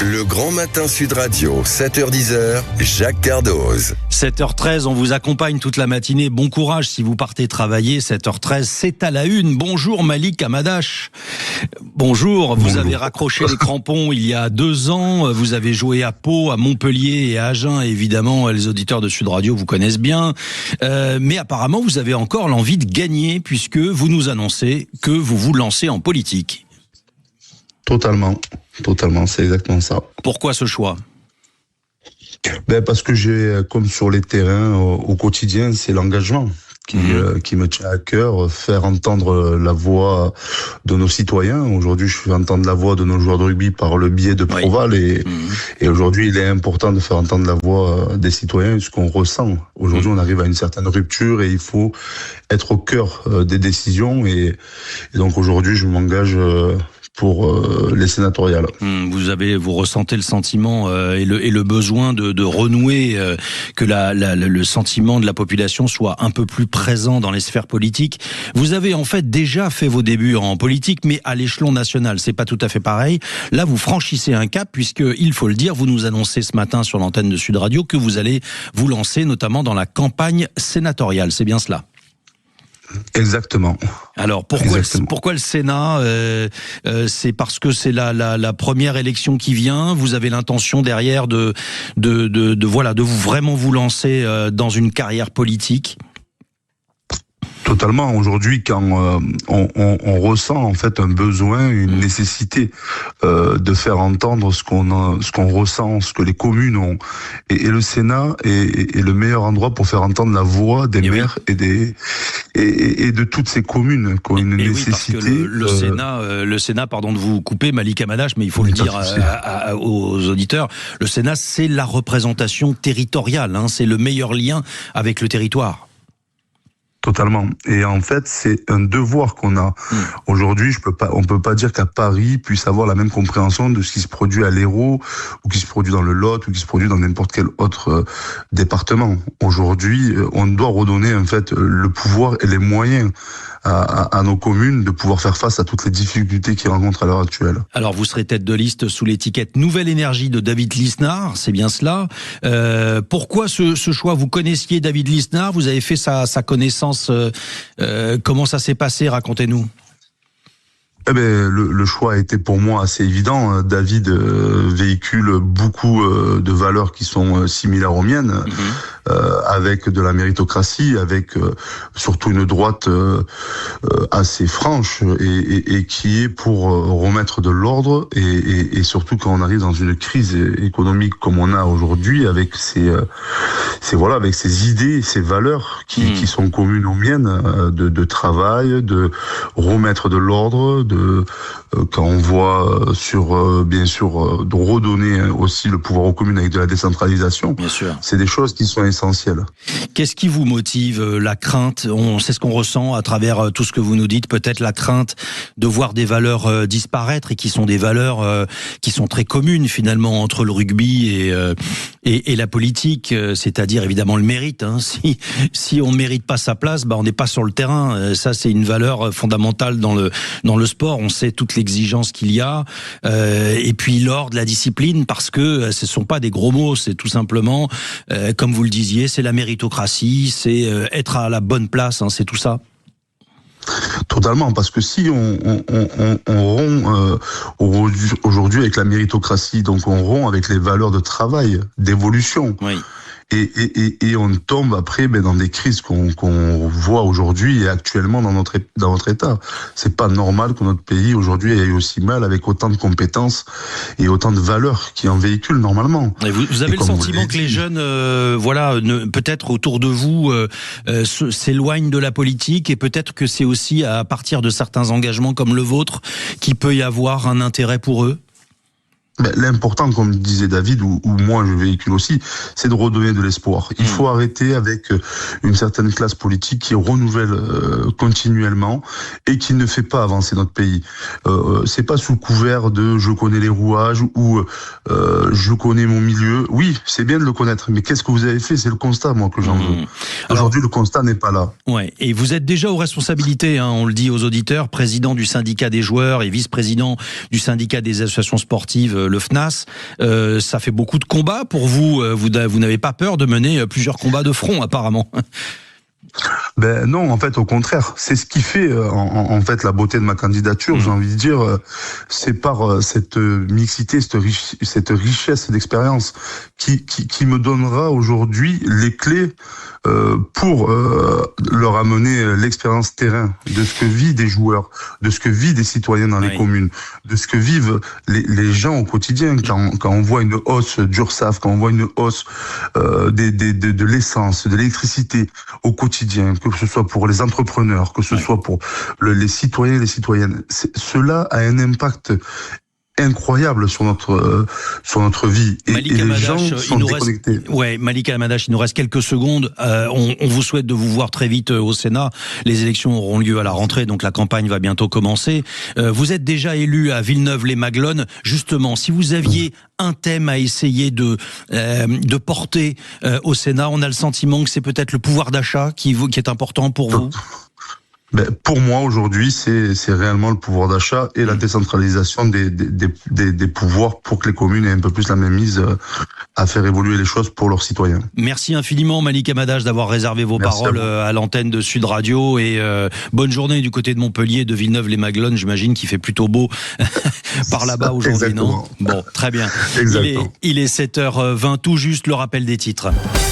Le Grand Matin Sud Radio, 7h-10h, Jacques Cardoz. 7h13, on vous accompagne toute la matinée. Bon courage si vous partez travailler. 7h13, c'est à la une. Bonjour Malik Hamadache. Bonjour, vous avez raccroché les crampons il y a 2 ans. Vous avez joué à Pau, à Montpellier et à Agen. Évidemment, les auditeurs de Sud Radio vous connaissent bien. Mais apparemment, vous avez encore l'envie de gagner puisque vous nous annoncez que vous vous lancez en politique. Totalement, c'est exactement ça. Pourquoi ce choix ? Parce que j'ai, comme sur les terrains au quotidien, c'est l'engagement qui me tient à cœur, faire entendre la voix de nos citoyens. Aujourd'hui, je fais entendre la voix de nos joueurs de rugby par le biais de Proval et aujourd'hui, il est important de faire entendre la voix des citoyens, ce qu'on ressent. Aujourd'hui, on arrive à une certaine rupture et il faut être au cœur des décisions et donc aujourd'hui, je m'engage pour les sénatoriales. Vous ressentez le sentiment et le besoin de renouer, que le sentiment de la population soit un peu plus présent dans les sphères politiques. Vous avez en fait déjà fait vos débuts en politique, mais à l'échelon national, c'est pas tout à fait pareil. Là, vous franchissez un cap puisque, il faut le dire, vous nous annoncez ce matin sur l'antenne de Sud Radio que vous allez vous lancer notamment dans la campagne sénatoriale. C'est bien cela ? Exactement. Alors pourquoi le Sénat c'est parce que c'est la première élection qui vient. Vous avez l'intention derrière de vraiment vous lancer dans une carrière politique. Totalement. Aujourd'hui, quand on ressent en fait un besoin, une nécessité de faire entendre ce qu'on ressent, ce que les communes ont, et le Sénat est le meilleur endroit pour faire entendre la voix des maires et de toutes ces communes qui ont une nécessité. Oui, parce que le Sénat, pardon de vous couper, Malik Hamadache, mais il faut le dire aux auditeurs, le Sénat c'est la représentation territoriale, c'est le meilleur lien avec le territoire. Totalement. Et en fait, c'est un devoir qu'on a. Aujourd'hui, on peut pas dire qu'à Paris puisse avoir la même compréhension de ce qui se produit à l'Hérault, ou qui se produit dans le Lot, ou qui se produit dans n'importe quel autre département. Aujourd'hui, on doit redonner en fait le pouvoir et les moyens à nos communes de pouvoir faire face à toutes les difficultés qu'ils rencontrent à l'heure actuelle. Alors, vous serez tête de liste sous l'étiquette Nouvelle Énergie de David Lisnard, c'est bien cela. Pourquoi ce choix ? Vous connaissiez David Lisnard, vous avez fait sa connaissance. Comment ça s'est passé ? Racontez-nous. Le choix a été pour moi assez évident. David véhicule beaucoup de valeurs qui sont similaires aux miennes, avec de la méritocratie, avec surtout une droite assez franche et qui est pour remettre de l'ordre et surtout quand on arrive dans une crise économique comme on a aujourd'hui, avec avec ces idées, ces valeurs qui sont communes aux miennes, de travail, de remettre de l'ordre, quand on voit bien sûr de redonner aussi le pouvoir aux communes avec de la décentralisation. Bien sûr. C'est des choses qui sont essentielles. Qu'est-ce qui vous motive ? La crainte, on sait ce qu'on ressent à travers tout ce que vous nous dites, peut-être la crainte de voir des valeurs disparaître et qui sont des valeurs qui sont très communes finalement entre le rugby et la politique, c'est-à-dire évidemment le mérite. Si on ne mérite pas sa place, on n'est pas sur le terrain. Ça, c'est une valeur fondamentale dans le sport. On sait toute l'exigence qu'il y a, et puis l'ordre, la discipline, parce que ce sont pas des gros mots, c'est tout simplement, comme vous le disiez, c'est la méritocratie, c'est être à la bonne place, c'est tout ça. Totalement, parce que si on rompt aujourd'hui avec la méritocratie, donc on rompt avec les valeurs de travail, d'évolution. Oui. Et on tombe après dans des crises qu'on voit aujourd'hui et actuellement dans notre État. C'est pas normal que notre pays aujourd'hui ait aussi mal avec autant de compétences et autant de valeurs qui en véhiculent normalement. Et vous avez le sentiment que les jeunes, peut-être autour de vous, s'éloignent de la politique et peut-être que c'est aussi à partir de certains engagements comme le vôtre qu'il peut y avoir un intérêt pour eux ? L'important, comme disait David, ou moi je véhicule aussi, c'est de redonner de l'espoir. Il faut arrêter avec une certaine classe politique qui renouvelle continuellement et qui ne fait pas avancer notre pays. C'est pas sous couvert de je connais les rouages ou je connais mon milieu. Oui, c'est bien de le connaître, mais qu'est-ce que vous avez fait ? C'est le constat, moi, que j'en veux. Aujourd'hui, le constat n'est pas là. Ouais. Et vous êtes déjà aux responsabilités, on le dit aux auditeurs, président du syndicat des joueurs et vice-président du syndicat des associations sportives le FNAS. Ça fait beaucoup de combats pour vous. Vous n'avez pas peur de mener plusieurs combats de front, apparemment. Ben non, en fait, au contraire, c'est ce qui fait en fait la beauté de ma candidature. J'ai envie de dire, c'est par cette mixité, cette richesse d'expérience qui me donnera aujourd'hui les clés pour leur amener l'expérience terrain de ce que vivent des joueurs, de ce que vivent des citoyens dans les communes, de ce que vivent les gens au quotidien quand on voit une hausse d'URSSAF, quand on voit une hausse de l'essence, de l'électricité au quotidien, que ce soit pour les entrepreneurs, que ce soit pour les citoyens et les citoyennes. Cela a un impact incroyable sur notre vie et les gens sont déconnectés. Malika Hamadache, il nous reste quelques secondes. On vous souhaite de vous voir très vite au Sénat. Les élections auront lieu à la rentrée, donc la campagne va bientôt commencer. Vous êtes déjà élu à Villeneuve-les-Maglones. Justement, si vous aviez un thème à essayer de porter au Sénat, on a le sentiment que c'est peut-être le pouvoir d'achat qui est important pour vous. Ben, pour moi, aujourd'hui, c'est réellement le pouvoir d'achat et la décentralisation des pouvoirs pour que les communes aient un peu plus la mainmise à faire évoluer les choses pour leurs citoyens. Merci infiniment, Malika Hamadache, d'avoir réservé vos paroles à l'antenne de Sud Radio et bonne journée du côté de Montpellier, de Villeneuve-les-Maglones. J'imagine qu'il fait plutôt beau par là-bas aujourd'hui, non ? Bon, très bien. Il est 7h20, tout juste le rappel des titres.